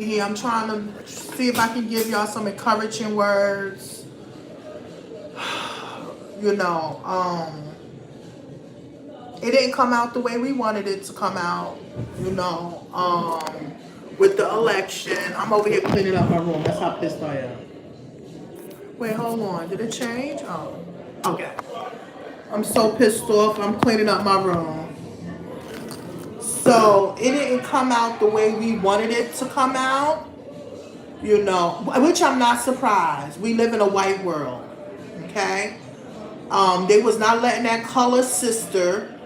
here. I'm trying to see if I can give y'all some encouraging words. You know, it didn't come out the way we wanted it to come out. You know, with the election. I'm over here cleaning up my room. That's how pissed I am. Wait, hold on. Did it change? Oh, okay. I'm so pissed off. I'm cleaning up my room. So it didn't come out the way we wanted it to come out. You know, which I'm not surprised. We live in a white world, okay? They was not letting that color sister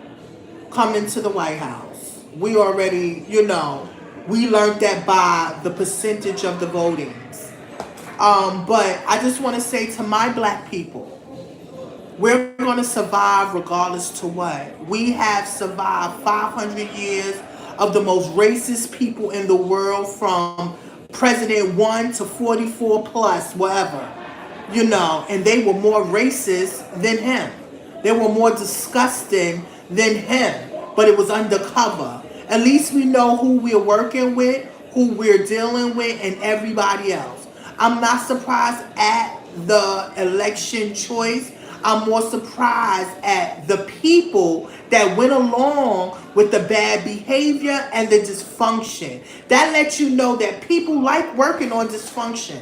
come into the White House. We already, we learned that by the percentage of the votings. But I just want to say to my black people, we're going to survive regardless to what. We have survived 500 years of the most racist people in the world, from President 1 to 44 plus, whatever. And they were more racist than him. They were more disgusting than him, but it was undercover. At least we know who we're working with, who we're dealing with, and everybody else. I'm not surprised at the election choice. I'm more surprised at the people that went along with the bad behavior and the dysfunction. That lets you know that people like working on dysfunction.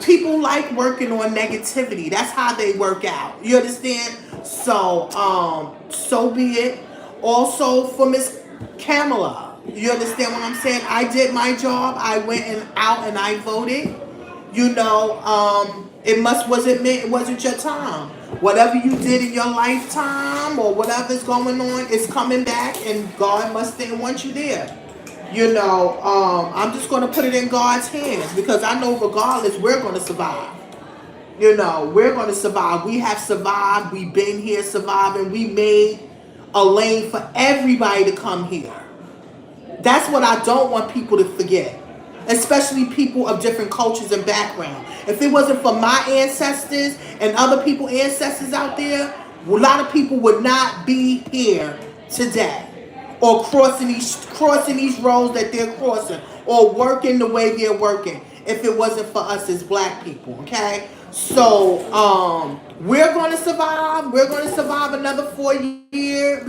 People like working on negativity. That's how they work out. You understand? So be it. Also for Miss Kamala, you understand what I'm saying? I did my job. I went out and I voted. It wasn't your time. Whatever you did in your lifetime or whatever's going on is coming back, and God must didn't want you there. I'm just going to put it in God's hands, because I know regardless, we're going to survive. We're going to survive. We have survived. We've been here surviving. We made a lane for everybody to come here. That's what I don't want people to forget, especially people of different cultures and backgrounds. If it wasn't for my ancestors and other people's ancestors out there, a lot of people would not be here today, or crossing these roads that they're crossing, or working the way they're working, if it wasn't for us as black people, okay? So we're going to survive. We're going to survive another 4 years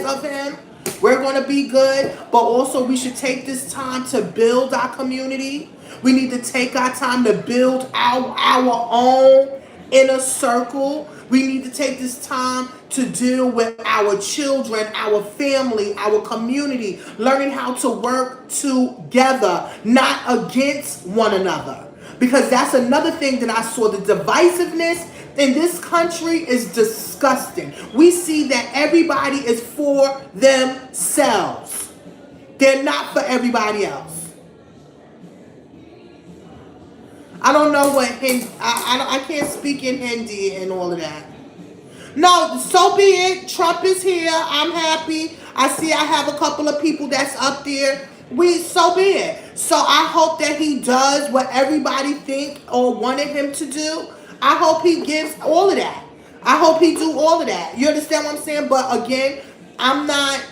of him. We're going to be good, but also we should take this time to build our community. We need to take our time to build our own inner circle. We need to take this time to deal with our children, our family, our community, learning how to work together, not against one another. Because that's another thing that I saw. The divisiveness in this country is disgusting. We see that everybody is for themselves. They're not for everybody else. I don't know what Hindi. I can't speak in Hindi and all of that. No, so be it. Trump is here. I'm happy. I see I have a couple of people that's up there. So be it. So I hope that he does what everybody think or wanted him to do. I hope he gives all of that. I hope he do all of that. You understand what I'm saying? But again, I'm not,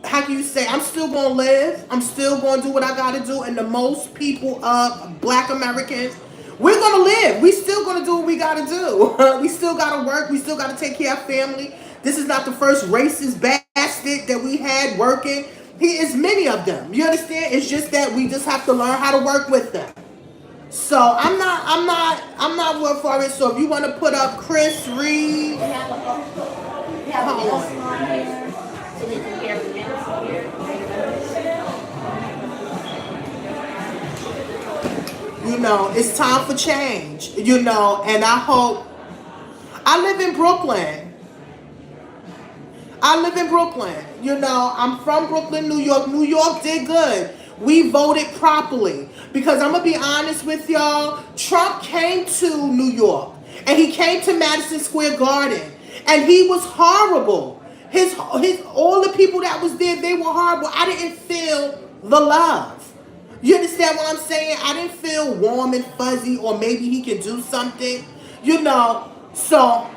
how can you say, I'm still going to live. I'm still going to do what I got to do. And the most people of black Americans, we're going to live. We still going to do what we got to do. We still got to work. We still got to take care of family. This is not the first racist bastard that we had working. He is many of them. You understand? It's just that we just have to learn how to work with them. So I'm not worried for it. So if you want to put up Chris Reed, We have a list on here so they can hear the minutes here. it's time for change. And I hope. I live in Brooklyn. I'm from Brooklyn, New York. New York did good. We voted properly. Because I'm going to be honest with y'all, Trump came to New York. And he came to Madison Square Garden. And he was horrible. All the people that was there, they were horrible. I didn't feel the love. You understand what I'm saying? I didn't feel warm and fuzzy, or maybe he can do something. So,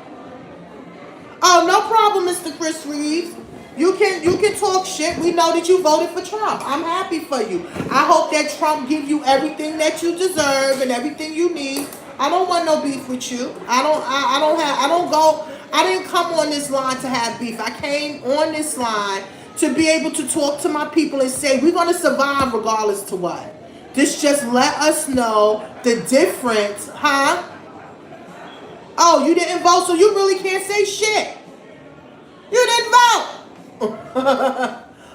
oh, no problem, Mr. Chris Reeves. You can talk shit. We know that you voted for Trump. I'm happy for you. I hope that Trump give you everything that you deserve and everything you need. I don't want no beef with you. I didn't come on this line to have beef. I came on this line to be able to talk to my people and say we're gonna survive regardless to what. This just let us know the difference, huh? Oh, you didn't vote, so you really can't say shit. You didn't vote.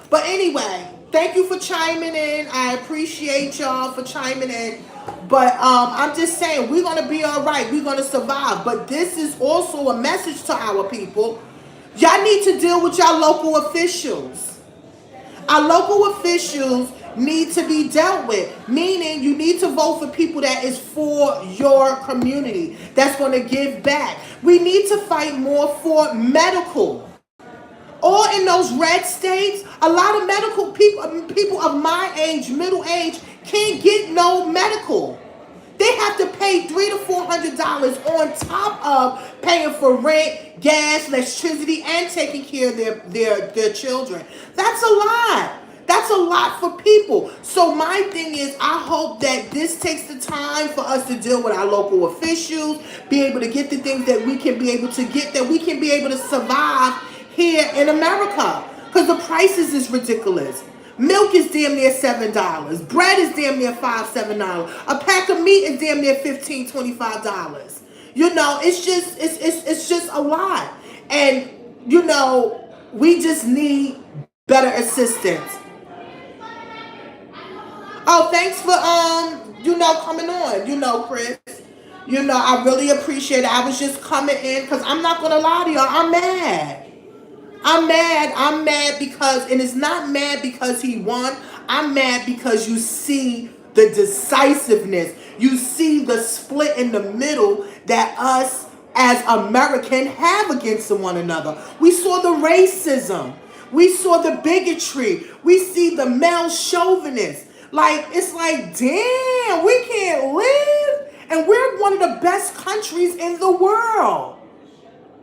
But anyway, thank you for chiming in. I appreciate y'all for chiming in. But I'm just saying, we're going to be all right. We're going to survive. But this is also a message to our people. Y'all need to deal with y'all local officials. Our local officials need to be dealt with, meaning you need to vote for people that is for your community, that's going to give back. We need to fight more for medical. Or in those red states, a lot of medical people of my age, middle age, can't get no medical. They have to pay $300 to $400 on top of paying for rent, gas, electricity, and taking care of their children. That's a lot. That's a lot for people. So my thing is, I hope that this takes the time for us to deal with our local officials, be able to get the things that we can be able to get, that we can be able to survive here in America. Because the prices is ridiculous. Milk is damn near $7. Bread is damn near $5-7. A pack of meat is damn near $15-25. You know, it's just a lot. And, you know, we just need better assistance. Oh, thanks for coming on, Chris. I really appreciate it. I was just coming in because I'm not gonna lie to y'all, I'm mad. I'm mad because, and it's not mad because he won. I'm mad because you see the decisiveness. You see the split in the middle that us as Americans have against one another. We saw the racism. We saw the bigotry. We see the male chauvinist. Like, it's like, damn, we can't live. And we're one of the best countries in the world.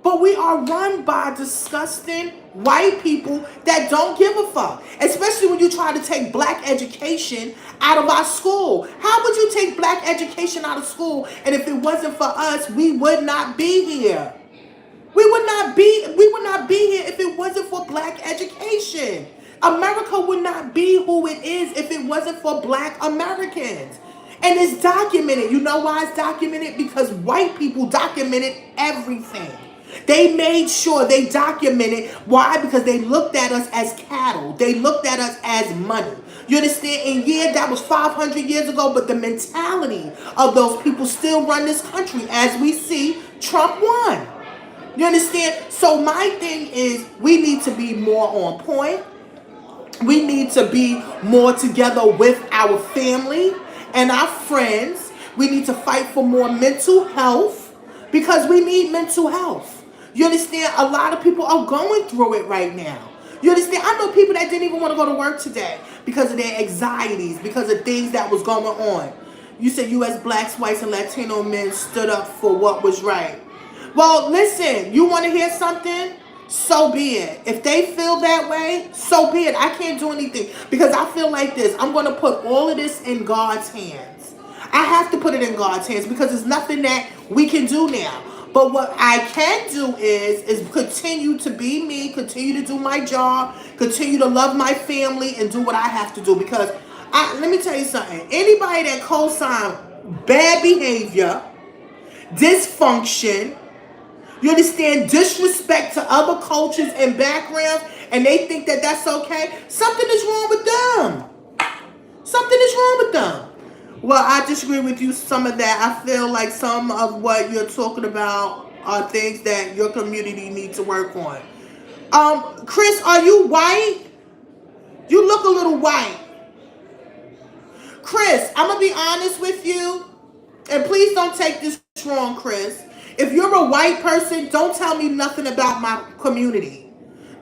But we are run by disgusting white people that don't give a fuck. Especially when you try to take black education out of our school. How would you take black education out of school? And if it wasn't for us, we would not be here. We would not be here if it wasn't for black education. America would not be who it is if it wasn't for black Americans. And it's documented. You know why it's documented? Because white people documented everything. They made sure they documented. Why? Because they looked at us as cattle. They looked at us as money. You understand? And yeah, that was 500 years ago, but the mentality of those people still run this country. As we see, Trump won. You understand? So my thing is, we need to be more on point. We need to be more together with our family and our friends. We need to fight for more mental health because we need mental health. You understand? A lot of people are going through it right now. You understand? I know people that didn't even want to go to work today because of their anxieties, because of things that was going on. You said U.S. blacks, whites, and Latino men stood up for what was right. Well, listen, you want to hear something? So be it. If they feel that way, so be it. I can't do anything because I feel like this. I'm going to put all of this in God's hands. I have to put it in God's hands because there's nothing that we can do now. But what I can do is continue to be me, continue to do my job, continue to love my family, and do what I have to do. Because let me tell you something. Anybody that co-sign bad behavior, dysfunction, you understand, disrespect to other cultures and backgrounds, and they think that that's okay, something is wrong with them. Something is wrong with them. Well, I disagree with you some of that. I feel like some of what you're talking about are things that your community needs to work on. Chris, are you white? You look a little white. Chris, I'm going to be honest with you, and please don't take this wrong, Chris. If you're a white person, don't tell me nothing about my community.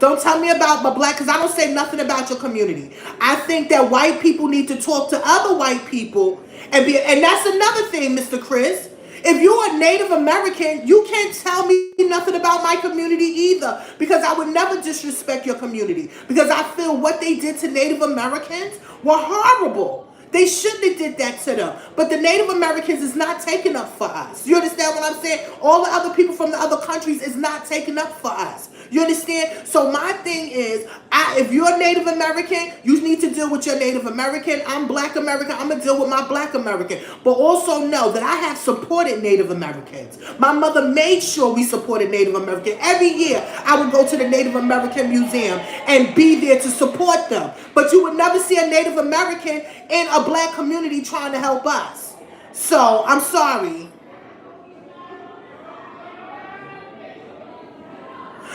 Don't tell me about my black, because I don't say nothing about your community. I think that white people need to talk to other white people, and that's another thing, Mr. Chris. If you're a Native American, you can't tell me nothing about my community either, because I would never disrespect your community, because I feel what they did to Native Americans were horrible. They shouldn't have did that to them. But the Native Americans is not taking up for us. You understand what I'm saying? All the other people from the other countries is not taking up for us. You understand? So my thing is, if you're Native American, you need to deal with your Native American. I'm Black American. I'm going to deal with my Black American. But also know that I have supported Native Americans. My mother made sure we supported Native Americans. Every year, I would go to the Native American Museum and be there to support them. But you would never see a Native American in a Black community trying to help us. So, I'm sorry.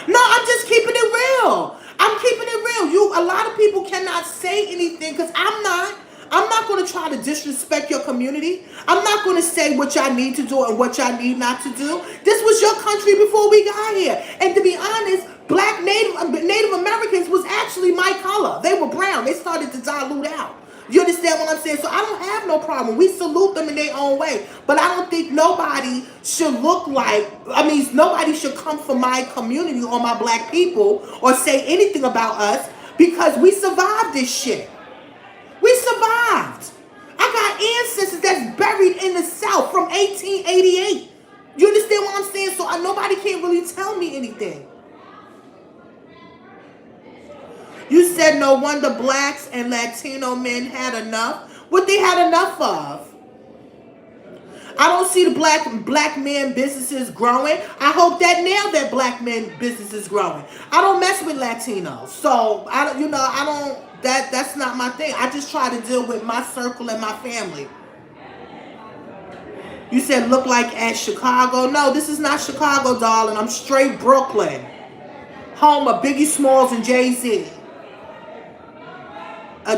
No, I'm just keeping it real. I'm keeping it real. A lot of people cannot say anything because I'm not going to try to disrespect your community. I'm not going to say what y'all need to do and what y'all need not to do. This was your country before we got here. And to be honest, Black Native Americans was actually my color. They were brown. They started to dilute out. You understand what I'm saying? So I don't have no problem. We salute them in their own way. But I don't think nobody should nobody should come from my community or my Black people or say anything about us because we survived this shit. We survived. I got ancestors that's buried in the South from 1888. You understand what I'm saying? So nobody can really tell me anything. You said no wonder Blacks and Latino men had enough. What they had enough of? I don't see the black men businesses growing. I hope that now that Black men business is growing. I don't mess with Latinos, so that's not my thing. I just try to deal with my circle and my family. You said look like at Chicago. No, this is not Chicago, darling. I'm straight Brooklyn, home of Biggie Smalls and Jay-Z.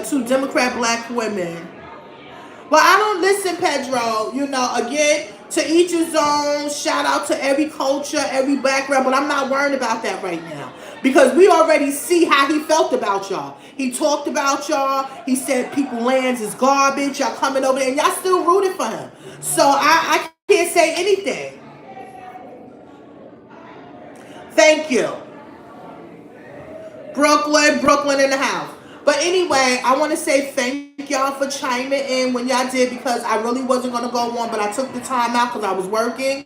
Two Democrat Black women. Well, I don't listen, Pedro. Again, to each his own. Shout out to every culture, every background. But I'm not worried about that right now. Because we already see how he felt about y'all. He talked about y'all. He said people lands is garbage. Y'all coming over there. And y'all still rooting for him. So I can't say anything. Thank you. Brooklyn in the house. But anyway, I want to say thank y'all for chiming in when y'all did, because I really wasn't going to go on, but I took the time out because I was working.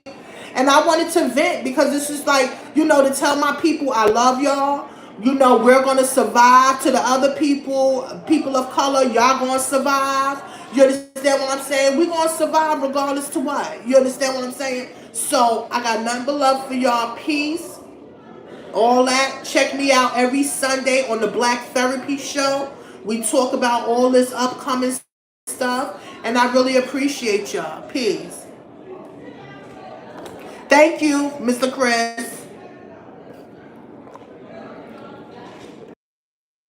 And I wanted to vent because this is like, to tell my people I love y'all. We're going to survive. To the other people of color, y'all going to survive. You understand what I'm saying? We're going to survive regardless to what. You understand what I'm saying? So I got nothing but love for y'all. Peace. All that. Check me out every Sunday on the Black Therapy Show. We talk about all this upcoming stuff. And I really appreciate y'all. Peace. Thank you, Mr. Chris.